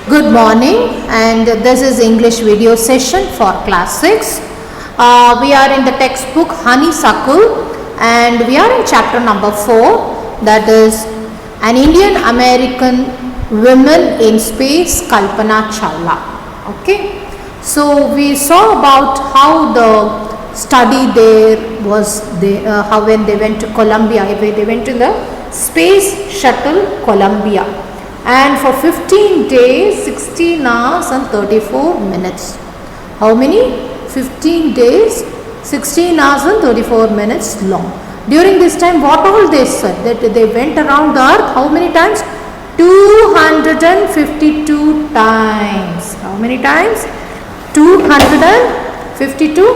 Good morning, and this is English video session for class 6. We are in the textbook Honeysuckle and we are in chapter number 4, that is an Indian American woman in space, Kalpana Chawla. Okay, so we saw about how the study there was, how when they went to Columbia, they went to the space shuttle Columbia. And for 15 days, 16 hours and 34 minutes. How many? 15 days, 16 hours and 34 minutes long. During this time, what all they said? That they went around the earth, how many times? 252 times. How many times? 252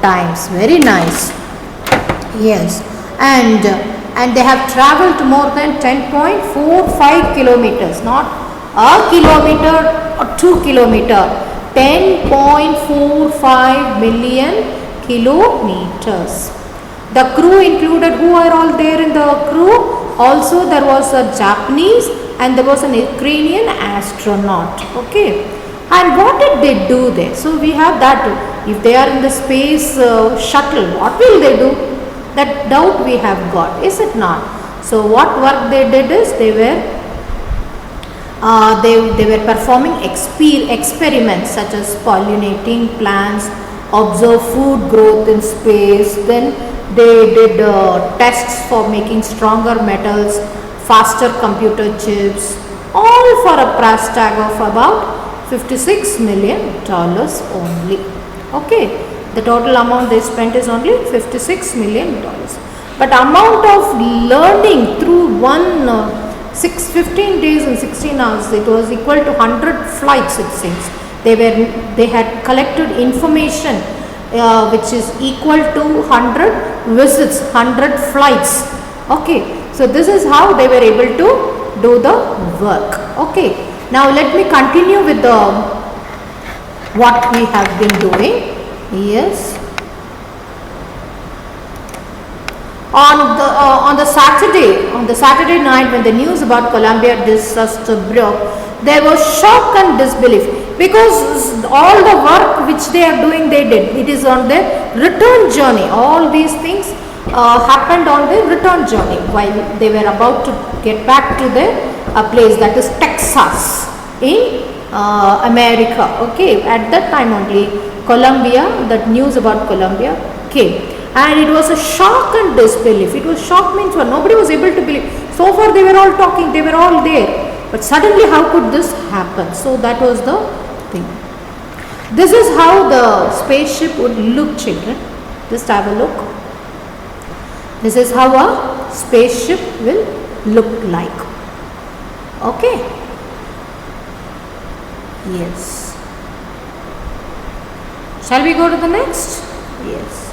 times. Very nice. Yes. And they have traveled more than 10.45 kilometers, not a kilometer or 2 kilometer, 10.45 million kilometers. The crew included, who are all there in the crew? Also there was a Japanese and there was an Ukrainian astronaut. Okay. And what did they do there? So we have that. If they are in the space shuttle, what will they do? That doubt we have got, is it not? So what work they did is they were performing experiments such as pollinating plants, observe food growth in space. Then they did tests for making stronger metals, faster computer chips, all for a price tag of about $56 million only. Okay. The total amount they spent is only $56 million. But amount of learning through 15 days and 16 hours, it was equal to 100 flights, it seems. They had collected information which is equal to 100 visits, 100 flights. Okay. So this is how they were able to do the work. Okay. Now let me continue with what we have been doing. Yes. On the Saturday night, when the news about Columbia disaster broke, there was shock and disbelief because all the work which they are doing, they did. It is on their return journey. All these things happened on their return journey while they were about to get back to their place, that is Texas in America. Okay, at that time only Columbia, that news about Columbia came, and it was a shock and disbelief. It was shock means what? Nobody was able to believe. So far they were all talking, they were all there, but suddenly how could this happen? So that was the thing. This is how the spaceship would look, children. Just have a look. This is how a spaceship will look like. Okay. Yes. Shall we go to the next? Yes.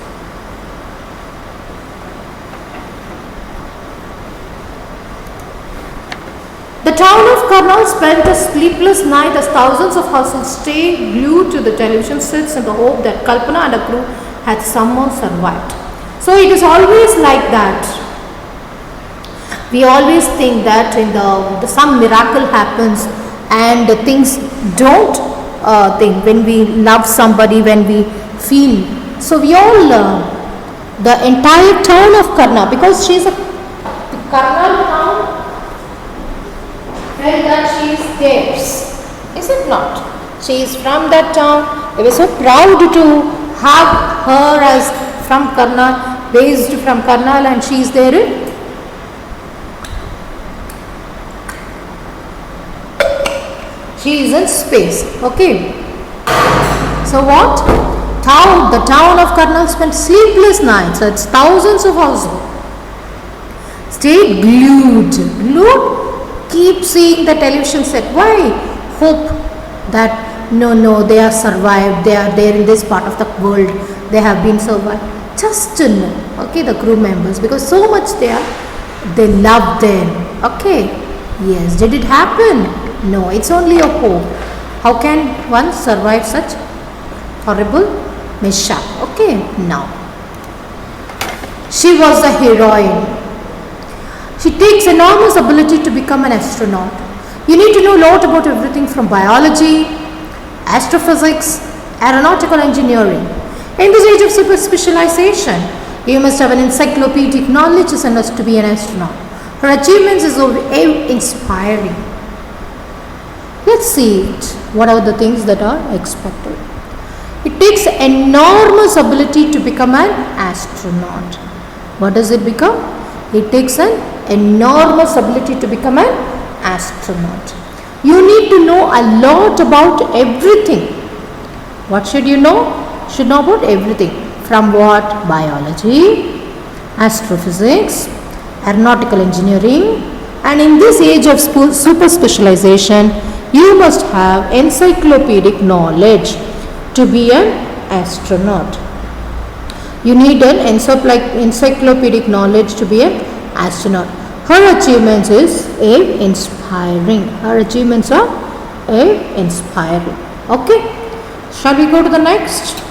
The town of Karnal spent a sleepless night as thousands of households stayed glued to the television sets in the hope that Kalpana and her crew had somehow survived. So it is always like that. We always think that in some miracle happens and things don't think when we love somebody, when we feel. So we all the entire town of Karnal, because she is a Karnal town, felt that she is theirs, is it not? She is from that town. They were so proud to have her as from Karnal, based from Karnal, and she is there in she is in space. Okay. So what? The town of Karnal spent sleepless nights. It's thousands of households. Stay glued. Keep seeing the television set. Why? Hope that no, they are survived. They are there in this part of the world. They have been survived. Just to know. Okay, the crew members, because so much they love them. Okay. Yes. Did it happen? No, it's only a hope. How can one survive such horrible mishap? Okay, now. She was a heroine. She takes enormous ability to become an astronaut. You need to know a lot about everything from biology, astrophysics, aeronautical engineering. In this age of super specialization, you must have an encyclopedic knowledge as to be an astronaut. Her achievements is inspiring. Let's see it. What are the things that are expected? It takes enormous ability to become an astronaut. What does it become? It takes an enormous ability to become an astronaut. You need to know a lot about everything. What should you know? Should know about everything. From what? Biology, astrophysics, aeronautical engineering, and in this age of super specialization, you must have encyclopedic knowledge to be an astronaut. You need an encyclopedic knowledge to be an astronaut. Her achievements is inspiring. Her achievements are inspiring. Okay. Shall we go to the next?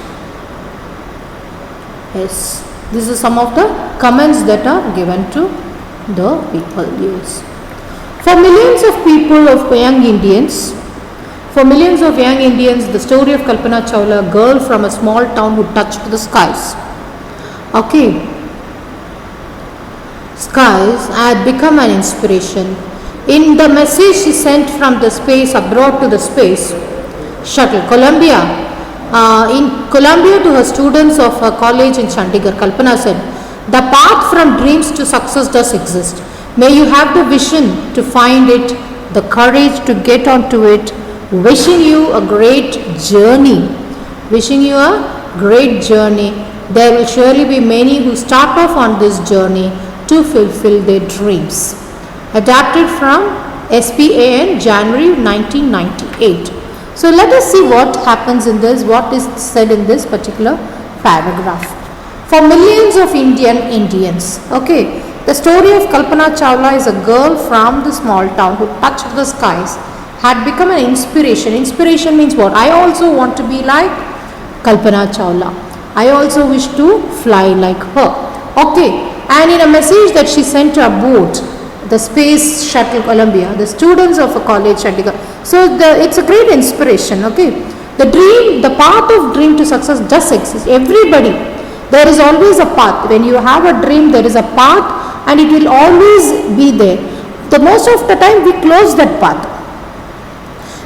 Yes. This is some of the comments that are given to the people. Yes. For millions of people of young Indians, the story of Kalpana Chawla, a girl from a small town who touched the skies. Okay. Skies had become an inspiration. In the message she sent from the space abroad to the space shuttle, Columbia, in Columbia to her students of her college in Chandigarh, Kalpana said, "The path from dreams to success does exist. May you have the vision to find it, the courage to get onto it. Wishing you a great journey. Wishing you a great journey. There will surely be many who start off on this journey to fulfill their dreams." Adapted from SPAN, January 1998. So let us see what happens in this, what is said in this particular paragraph. For millions of Indians, okay, the story of Kalpana Chawla is a girl from the small town who touched the skies, had become an inspiration. Inspiration means what? I also want to be like Kalpana Chawla. I also wish to fly like her. Okay, and in a message that she sent to a boat, the space shuttle Columbia, the students of a college Chandigarh. So it's a great inspiration. Okay, the path of dream to success does exist. Everybody, there is always a path. When you have a dream, there is a path, and it will always be there. The most of the time we close that path.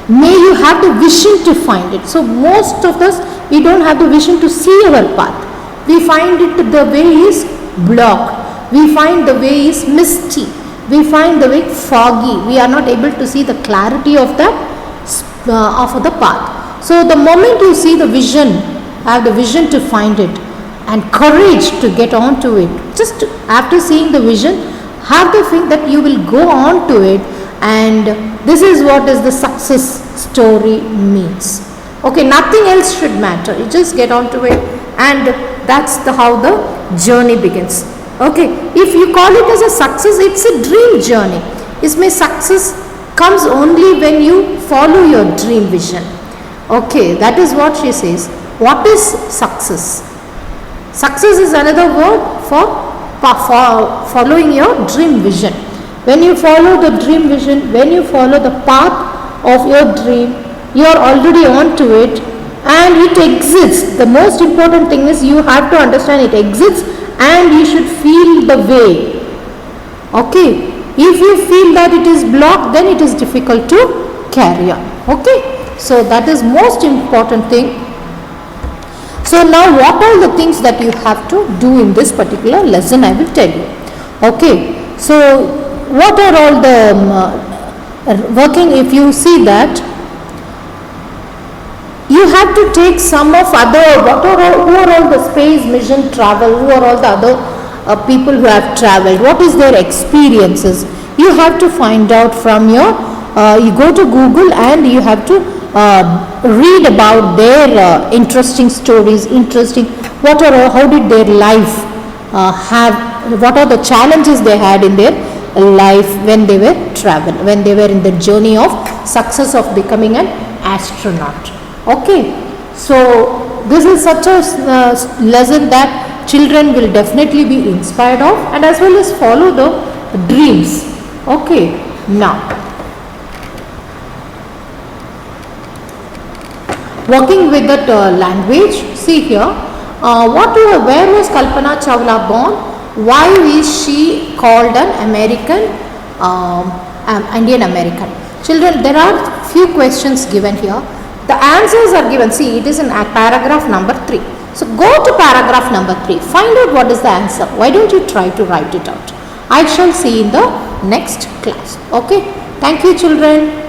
May you have the vision to find it. So most of us, we don't have the vision to see our path. We find it, the way is blocked. We find the way is misty. We find the way foggy. We are not able to see the clarity of the path. So the moment you see the vision, have the vision to find it, and courage to get on to it. Just after seeing the vision, have the faith that you will go on to it, and this is what is the success story means. Okay, nothing else should matter. You just get on to it, and that's how the journey begins. Okay, if you call it as a success, it's a dream journey. Success comes only when you follow your dream vision. Okay, that is what she says. What is success? Success is another word for following your dream vision. When you follow the dream vision, when you follow the path of your dream, you are already on to it, and it exists. The most important thing is you have to understand it exists, and you should feel the way. Okay, if you feel that it is blocked, then it is difficult to carry on. Okay, so that is most important thing. So now what are the things that you have to do in this particular lesson, I will tell you. Okay, so what are all the working, if you see that, you have to take some of other, who are all the space mission travel, who are all the other people who have traveled, what is their experiences. You have to find out from your, you go to Google and you have to read about their interesting stories, how did their life have, what are the challenges they had in their life when they were when they were in the journey of success of becoming an astronaut. Okay, so this is such a lesson that children will definitely be inspired of, and as well as follow the dreams. Okay, now working with that language. See here, where was Kalpana Chawla born? Why is she called an American, Indian American? Children, there are few questions given here. The answers are given. See, it is in paragraph number 3. So go to paragraph number 3. Find out what is the answer. Why don't you try to write it out? I shall see in the next class. Okay. Thank you, children.